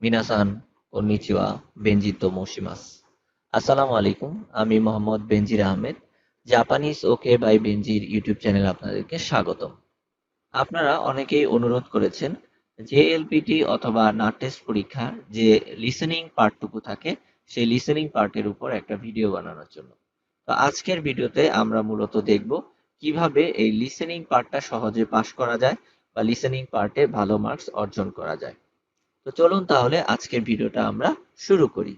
মিনাসান, konnichiwa, বেনজিতো মোশিমাস। আসসালামু আলাইকুম। আমি মোহাম্মদ বেনজির আহমেদ। জাপানিজ ওকে বাই বেনজির ইউটিউব চ্যানেলে আপনাদেরকে স্বাগতম। আপনারা অনেকেই অনুরোধ করেছেন জেএলপিটি অথবা নাট-টেস্ট পরীক্ষার যে লিসেনিং পার্টটুকু থাকে সেই লিসেনিং পার্টের উপর একটা ভিডিও বানানোর জন্য। তো আজকের ভিডিওতে আমরা মূলত দেখব কিভাবে এই লিসেনিং পার্টটা সহজে পাস করা যায় বা লিসেনিং পার্টে ভালো মার্কস অর্জন করা যায়। তো চলুন তাহলে আজকের ভিডিওটা আমরা শুরু করি।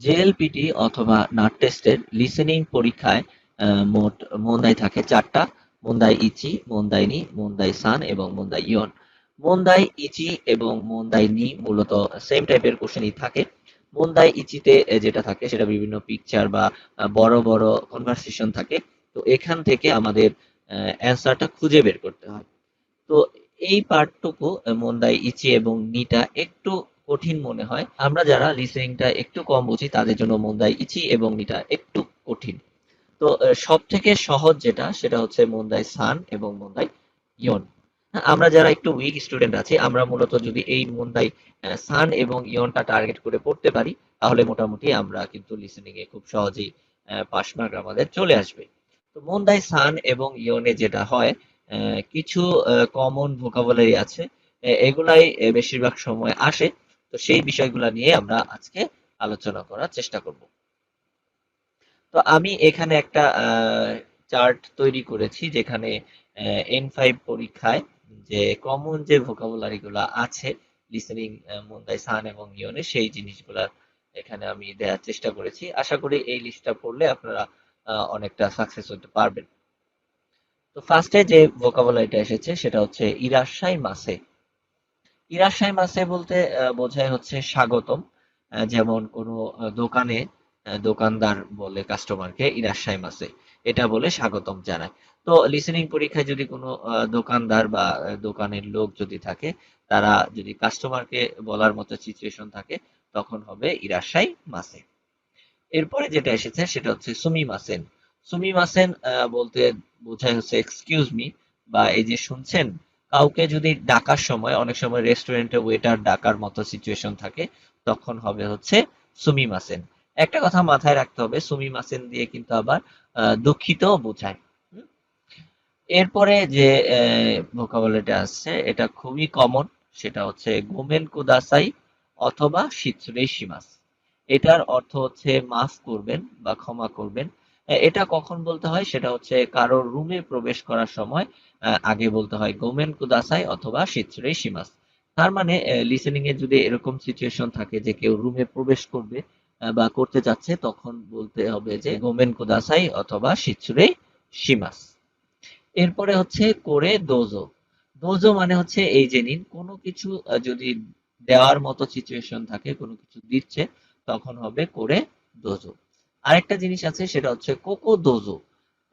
জেএলপিটি অথবা নাট টেস্টের লিসেনিং পরীক্ষায় মোট মন্দাই থাকে ৪টা। মন্দাই ইচি, মন্দাই নি, মন্দাই সান এবং মন্দাই ইয়ন। মন্দাই ইচি এবং মন্দাই নি মূলত সেম টাইপের কোশ্চেনই থাকে। মন্দাই ইচিতে যেটা থাকে সেটা বিভিন্ন পিকচার বা বড় বড় কনভারসেশন থাকে। তো এখান থেকে আমাদের অ্যান্সারটা খুঁজে বের করতে হয়। তো এই পার্টটুকু মন্দাই ইচি এবং নিটা একটু কঠিন মনে হয়। আমরা যারা লিসেনিংটা একটু কম বুঝি তাদের জন্য মন্দাই ইচি এবং নিটা একটু কঠিন। তো সব থেকে সহজ যেটা সেটা হচ্ছে মন্দাই সান এবং মন্দাই ইয়ন। হ্যাঁ, আমরা যারা একটু উইক স্টুডেন্ট আছি আমরা মূলত যদি এই মন্দাই সান এবং ইয়নটা টার্গেট করে পড়তে পারি তাহলে মোটামুটি আমরা কিন্তু লিসেনিং এ খুব সহজেই পাস মার্ক আমাদের চলে আসবে। তো মন্দাই সান এবং ইয়নে যেটা হয় কিছু কমন ভোকাবুলারি আছে। এগুলাই বেশিরভাগ সময় আসে। তো সেই বিষয়গুলা নিয়ে আমরা আজকে আলোচনা করার চেষ্টা করব। তো আমি এখানে একটা চার্ট তৈরি করেছি যেখানে N5 পরীক্ষায় যে কমন যে ভোকাবুলারি গুলা আছে লিসেনিং মুন্দাই সান এবং ইয়নে সেই জিনিসগুলা এখানে আমি দেওয়ার চেষ্টা করেছি। আশা করি এই লিস্টটা পড়লে আপনারা অনেকটা সাকসেস হতে পারবেন। তো ফার্স্টে যে ভোকাবুলারিটা এসেছে সেটা হচ্ছে ইরাশ্বাই মাসে। ইরাশ্বাই মাসে বলতে বোঝায় হচ্ছে স্বাগতম। যেমন কোনো দোকানে দোকানদার বলে কাস্টমারকে ইরাশ্বাই মাসে, এটা বলে স্বাগতম জানায়। তো লিসেনিং পরীক্ষায় যদি কোনো দোকানদার বা দোকানের লোক যদি থাকে তারা যদি কাস্টমারকে বলার মতো সিচুয়েশন থাকে তখন হবে ইরাশ্বাই মাসে। এরপরে যেটা এসেছে সেটা হচ্ছে সুমিমাসেন। সুমিমাসেন বলতে বোঝায় হচ্ছে এক্সকিউজ মি, বা এই যে শুনছেন কাউকে যদি ডাকার সময় অনেক সময় রেস্টুরেন্টে ওয়েটার ডাকার মতো সিচুয়েশন থাকে তখন হবে হচ্ছে সুমিমাসেন। একটা কথা মাথায় রাখতে হবে সুমিমাসেন দিয়ে কিন্তু আবার দুঃখিত বোঝায়। হুম? এরপরে যে ভোকাবুলারিটা আসছে এটা খুবই কমন, সেটা হচ্ছে গোমেন কুদাসাই অথবা শিৎসুরে শিমাস। এটার অর্থ হচ্ছে মাফ করবেন বা ক্ষমা করবেন। এটা কখন বলতে হয় সেটা হচ্ছে কারোর রুমে প্রবেশ করার সময় আগে বলতে হয় গোমেন কুদাসাই অথবা শিৎসুরে শিমাস। তার মানে লিসেনিং এ যদি এরকম সিচুয়েশন থাকে যে কেউ রুমে প্রবেশ করবে বা করতে যাচ্ছে তখন বলতে হবে যে গোমেন কুদাসাই অথবা শিৎসুরে শিমাস। এরপরে হচ্ছে করে দোজো। দোজো মানে হচ্ছে এই যে নিন, কোনো কিছু যদি দেওয়ার মতো সিচুয়েশন থাকে, কোনো কিছু দিচ্ছে তখন হবে করে দোজো। আরেকটা জিনিস আছে সেটা হচ্ছে কোকো দোজো।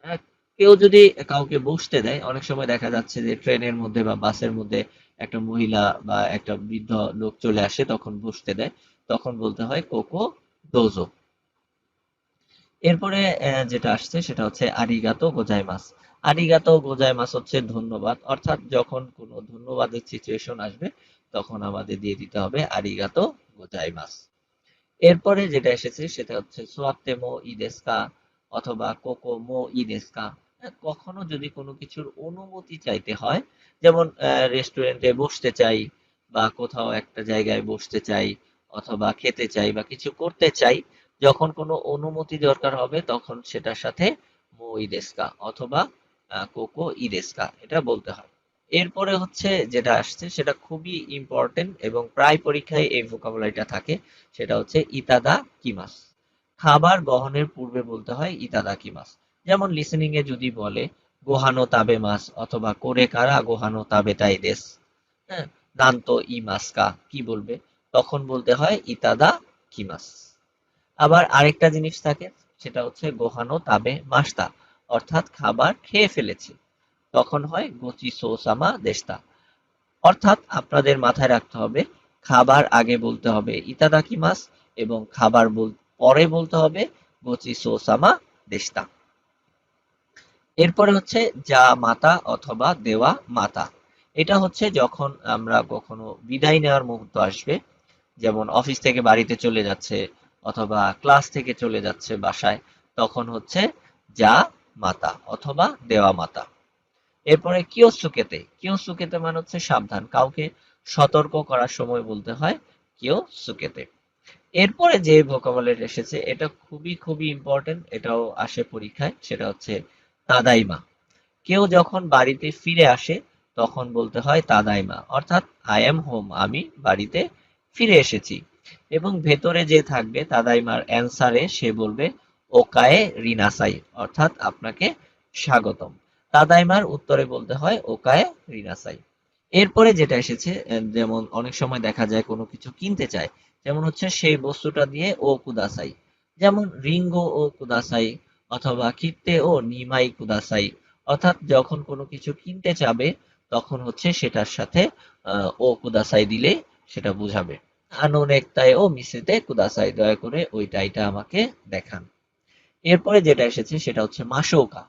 আহ, কেউ যদি কাউকে বসতে দেয়, অনেক সময় দেখা যাচ্ছে যে ট্রেনের মধ্যে বা বাসের মধ্যে একটা মহিলা বা একটা বৃদ্ধ লোক চলে আসে তখন বসতে দেয়, তখন বলতে হয় কোকো দোজো। এরপরে যেটা আসছে সেটা হচ্ছে আরিগাতো গোজাইমাস। আরিগাতো গোজাইমাস হচ্ছে ধন্যবাদ, অর্থাৎ যখন কোনো ধন্যবাদের সিচুয়েশন আসবে তখন আমাদের দিয়ে দিতে হবে আরিগাতো গোজাইমাস। এরপরে যেটা এসেছে সেটা হচ্ছে সোয়াত্তে মো ই দেsu ka অথবা কোকো মো ই দেsu ka। কখনো যদি কোনো কিছুর অনুমতি চাইতে হয়, যেমন রেস্টুরেন্টে বসতে চাই বা কোথাও একটা জায়গায় বসতে চাই অথবা খেতে চাই বা কিছু করতে চাই, যখন কোনো অনুমতি দরকার হবে তখন সেটার সাথে মো ই দেsu ka অথবা কোকো ই দেsu ka এটা বলতে হয়। এরপরে হচ্ছে যেটা আসছে সেটা খুবই ইম্পর্টেন্ট এবং প্রায় পরীক্ষায় এই ভোকাবুলারিটা থাকে, সেটা হচ্ছে ইতাদা কিমাস। খাবার গ্রহণের পূর্বে বলতে হয় ইতাদা কিমাস। যেমন লিসেনিং এ যদি বলে গোহানো তাবে মাস অথবা কোরে কারা গোহানো তাবে তাই দেশ, হ্যাঁ, দান্ত ই মাসকা কি বলবে, তখন বলতে হয় ইতাদা কিমাস। আবার আরেকটা জিনিস থাকে সেটা হচ্ছে গোহানো তাবে মাস্তা, অর্থাৎ খাবার খেয়ে ফেলেছে, তখন হয় গোচি সোসামা দেশতা। অর্থাৎ আপনাদের মাথায় রাখতে হবে খাবার আগে বলতে হবে ইতাদাকিমাস এবং খাবার পরে বলতে হবে গোচি সোসামা দেশতা। এরপরে হচ্ছে যা মাতা অথবা দেওয়া মাতা। এটা হচ্ছে যখন আমরা কখনো বিদায় নেওয়ার মুহূর্ত আসবে, যেমন অফিস থেকে বাড়িতে চলে যাচ্ছে অথবা ক্লাস থেকে চলে যাচ্ছে বাসায়, তখন হচ্ছে যা মাতা অথবা দেওয়া মাতা। এরপরে কিয়োসুকেতে, কিয়োসুকেতে মানে হচ্ছে সাবধান, কাউকে সতর্ক করার সময় বলতে হয় কিয়োসুকেতে। এরপরে যে ভোকাবুলারি এসেছে এটা খুবই খুবই ইম্পর্টেন্ট, এটাও আসে পরীক্ষায়, সেটা হচ্ছে তাদাইমা। কেউ যখন বাড়িতে ফিরে আসে তখন বলতে হয় তাদাইমা, অর্থাৎ আই এম হোম, আমি বাড়িতে ফিরে এসেছি। এবং ভেতরে যে থাকবে তাদাইমার অ্যান্সারে সে বলবে ওকায়ে রিনাসাই, অর্থাৎ আপনাকে স্বাগতম। তাদাইমার উত্তরে বলতে হয় ওকায়ে রিনাসাই। এরপরে যেটা এসেছে, যেমন অনেক সময় দেখা যায় কোনো কিছু কিনতে চায়, যেমন হচ্ছে সেই বস্তুটা দিয়ে ও কুদাসাই, যেমন রিঙ্গো ও কুদাসাই অথবা কিত্তে ও নিমাই কুদাসাই, অর্থাৎ যখন কোনো কিছু কিনতে চাবে তখন হচ্ছে সেটার সাথে ও কুদাসাই দিলে সেটা বুঝাবে। আনো নেকটাই ও মিসেতে কুদাসাই, দয়া করে ওই টাইটা আমাকে দেখান। এরপরে যেটা এসেছে সেটা হচ্ছে মাশোকা,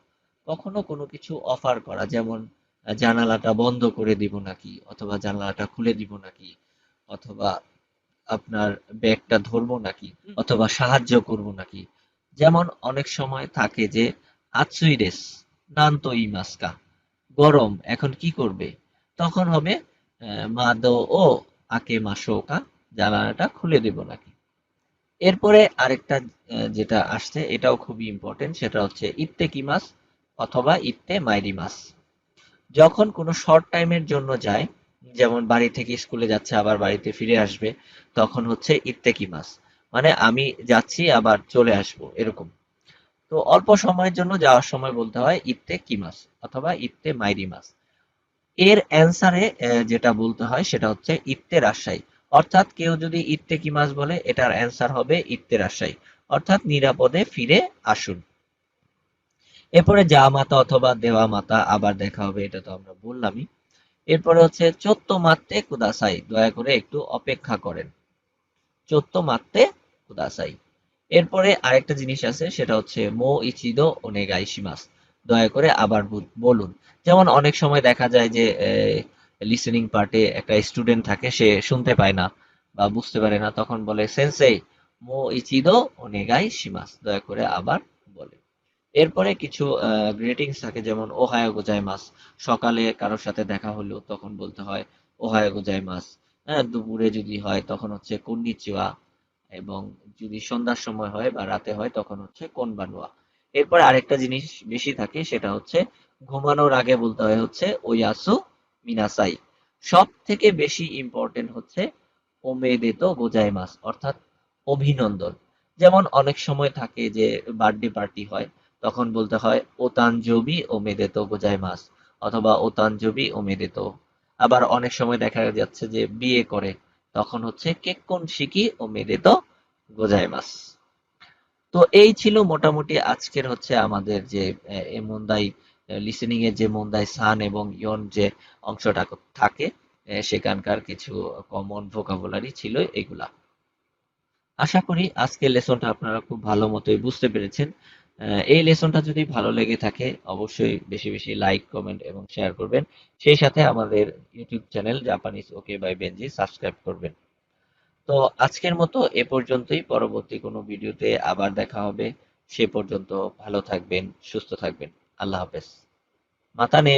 কখনো কোনো কিছু অফার করা, যেমন জানালাটা বন্ধ করে দিব নাকি, অথবা জানালাটা খুলে দিব নাকি, অথবা আপনার ব্যাগটা ধরবো নাকি, অথবা সাহায্য করব নাকি। যেমন অনেক সময় থাকে যে আতসুই দেস, নানতো ইমাসকা, গরম, এখন কি করবে, তখন হবে মাদো ও আকে মাশোকা, জানালাটা খুলে দেব নাকি। এরপরে আরেকটা যেটা আসছে এটাও খুবই ইম্পর্টেন্ট, সেটা হচ্ছে ইত্তে কিমাস অথবা ইত্তে মাইরিমাস। যখন কোনো শর্ট টাইমের জন্য যায়, যেমন বাড়ি থেকে স্কুলে যাচ্ছে আবার বাড়িতে ফিরে আসবে, তখন হচ্ছে ইত্তে কিমাস, মানে আমি যাচ্ছি আবার চলে আসবো এরকম। তো অল্প সময়ের জন্য যাওয়ার সময় বলতে হয় ইত্তে কিমাস অথবা ইত্তে মাইরিমাস। এর অ্যান্সারে যেটা বলতে হয় সেটা হচ্ছে ইত্তে রাজশাহী, অর্থাৎ কেউ যদি ইত্তে কিমাস বলে এটার অ্যান্সার হবে ইত্তে রাজশাহী, অর্থাৎ নিরাপদে ফিরে আসুন। এরপরে যা মাতা অথবা দেওয়া মাতা আবার দেখা হবে, এটা তো আমরা বললামই। এরপরে হচ্ছে চোত্তো মারতে কুদাসাই, দয়া করে একটু অপেক্ষা করেন, চোত্তো মারতে কুদাসাই। এরপরে আরেকটা জিনিস আছে সেটা হচ্ছে মো ইচিদো ওনেগাইশিমাস, দয়া করে আবার বলুন। যেমন অনেক সময় দেখা যায় যে লিসেনিং পার্টে একটা স্টুডেন্ট থাকে, সে শুনতে পায় না বা বুঝতে পারে না, তখন বলে সেন্সেই মো ইচিদো ওনেগাইশিমাস, দয়া করে আবার বলে। এরপরে কিছু গ্রিটিংস থাকে, যেমন ওহায়ো গোজাইমাস, সকালে কারোর সাথে দেখা হলো তখন বলতে হয় ওহায়ো গোজাইমাস। হ্যাঁ, দুপুরে যদি হয় তখন হচ্ছে কন্নিচিওয়া, এবং যদি সন্ধ্যার সময় হয় বা রাতে হয় তখন হচ্ছে কোনবানুয়া। এরপর আরেকটা জিনিস বেশি থাকে সেটা হচ্ছে ঘুমানোর আগে বলতে হয় হচ্ছে ওয়াসু মিনাসাই। সব থেকে বেশি ইম্পর্টেন্ট হচ্ছে ওমেদেতো গোজাইমাস, অর্থাৎ অভিনন্দন। যেমন অনেক সময় থাকে যে বার্থডে পার্টি হয়, তখন বলতে হয় ওতানজবি ওমেদেতো গোজাইমাস অথবা ওতানজবি ওমেদেতো। আবার অনেক সময় দেখা যাচ্ছে যে বিয়ে করে, তখন হচ্ছে কেক্কন শিকি ওমেদেতো গোজাইমাস। তো এই ছিল মোটামুটি আজকের হচ্ছে আমাদের যে এ মন্দাই লিসেনিং এর যে মন্দাই সান এবং ইয়ন যে অংশটা থাকে, সেখানকার কিছু কমন ভোকাবুলারি ছিল এগুলা। আশা করি আজকের লেসনটা আপনারা খুব ভালো মতোই বুঝতে পেরেছেন। এই লেসনটা যদি ভালো লেগে থাকে অবশ্যই বেশি বেশি লাইক, কমেন্ট এবং শেয়ার করবেন। সেই সাথে আমাদের YouTube channel Japanese okay bye Benji subscribe করবেন। তো আজকের মতো এ পর্যন্তই, পরবর্তী কোনো ভিডিওতে আবার দেখা হবে। সে পর্যন্ত ভালো থাকবেন, সুস্থ থাকবেন। আল্লাহ হাফেজ। মাতানে।